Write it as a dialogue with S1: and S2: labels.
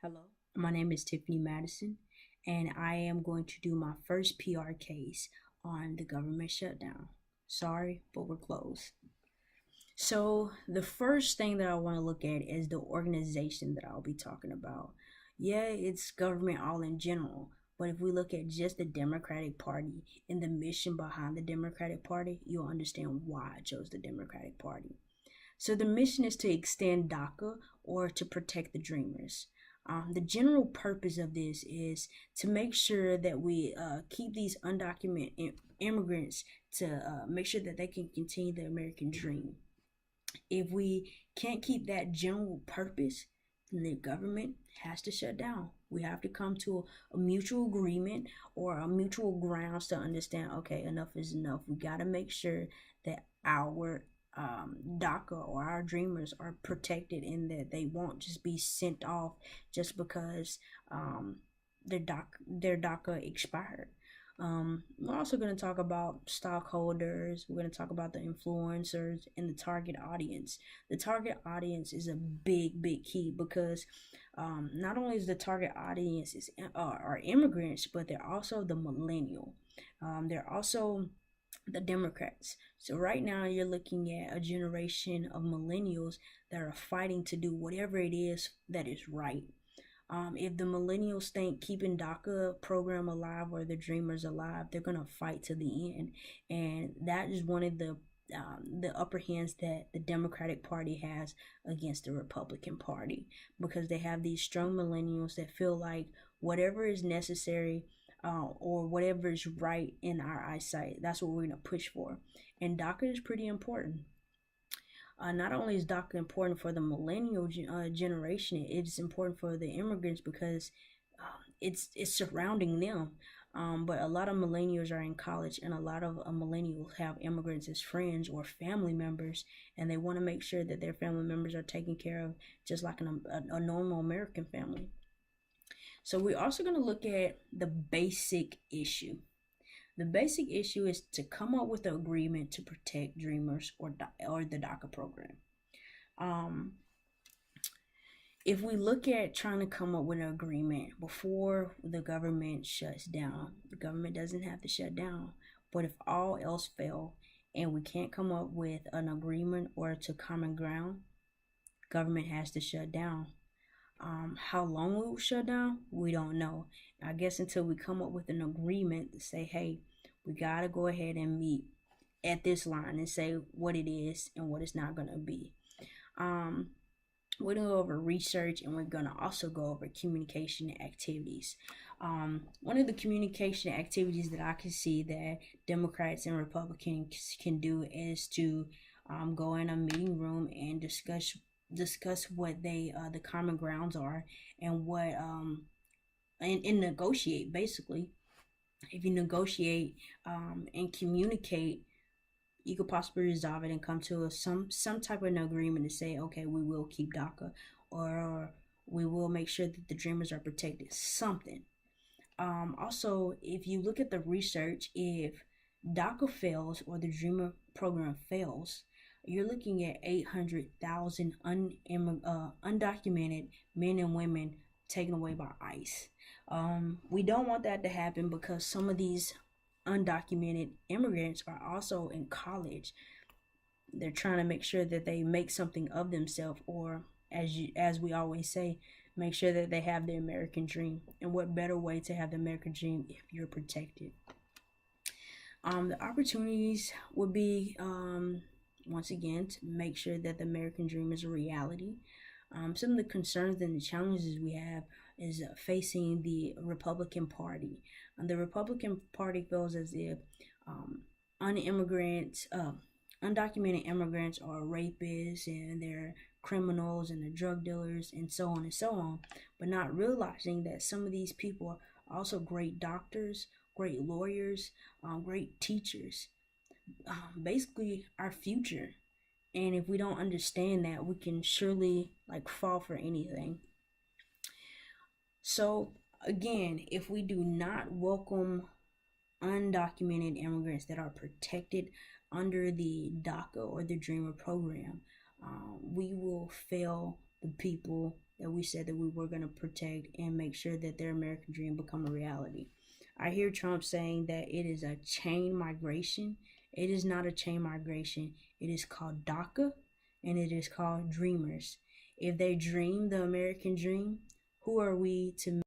S1: Hello, my name is Tiffany Madison, and I am going to do my first PR case on the government shutdown. Sorry, but we're closed. So, the first thing that I want to look at is the organization that I'll be talking about. Yeah, it's government all in general, but if we look at just the Democratic Party and the mission behind the Democratic Party, you'll understand why I chose the Democratic Party. So the mission is to extend DACA or to protect the dreamers. The general purpose of this is to make sure that we keep these undocumented immigrants to make sure that they can continue the American dream. If we can't keep that general purpose, then the government has to shut down. We have to come to a mutual agreement or a mutual grounds to understand, okay, enough is enough. We got to make sure that our DACA or our dreamers are protected and that they won't just be sent off just because their DACA expired. We're also going to talk about stockholders. We're going to talk about the influencers and the target audience. The target audience is a big key because not only is the target audience are immigrants, but they're also the millennial. They're also the Democrats. So right now you're looking at a generation of millennials that are fighting to do whatever it is that is right. If the millennials think keeping DACA program alive or the dreamers alive, they're gonna fight to the end, and that is one of the upper hands that the Democratic Party has against the Republican Party because they have these strong millennials that feel like whatever is necessary or whatever is right in our eyesight, that's what we're going to push for. And DACA is pretty important. Not only is DACA important for the millennial generation, it's important for the immigrants because it's surrounding them. But a lot of millennials are in college, and a lot of millennials have immigrants as friends or family members, and they want to make sure that their family members are taken care of just like a normal American family. So we're also going to look at the basic issue. The basic issue is to come up with an agreement to protect dreamers or the DACA program. Um, if we look at trying to come up with an agreement before the government shuts down, the government doesn't have to shut down. But if all else fail and we can't come up with an agreement or to common ground, government has to shut down. How long we will shut down, we don't know. I guess until we come up with an agreement to say, hey, we gotta go ahead and meet at this line and say what it is and what it's not gonna be. We're gonna go over research and we're gonna also go over communication activities. One of the communication activities that I can see that Democrats and Republicans can do is to go in a meeting room and discuss what the common grounds are and what and negotiate. Basically, if you negotiate and communicate, you could possibly resolve it and come to some type of an agreement to say, okay, we will keep DACA or we will make sure that the dreamers are protected. Something. Also, if you look at the research, if DACA fails or the dreamer program fails, you're looking at 800,000 undocumented men and women taken away by ICE. We don't want that to happen because some of these undocumented immigrants are also in college. They're trying to make sure that they make something of themselves, or as we always say, make sure that they have the American dream. And what better way to have the American dream if you're protected? The opportunities would be once again to make sure that the American dream is a reality. Some of the concerns and the challenges we have is facing the Republican Party. The Republican Party feels as if undocumented immigrants are rapists and they're criminals and they're drug dealers and so on and so on, but not realizing that some of these people are also great doctors, great lawyers, great teachers, basically our future. And if we don't understand that, we can surely fall for anything. So again, if we do not welcome undocumented immigrants that are protected under the DACA or the Dreamer program, we will fail the people that we said that we were going to protect and make sure that their American dream become a reality. I hear Trump saying that it is a chain migration. It is not a chain migration. It is called DACA, and it is called Dreamers. If they dream the American dream, who are we to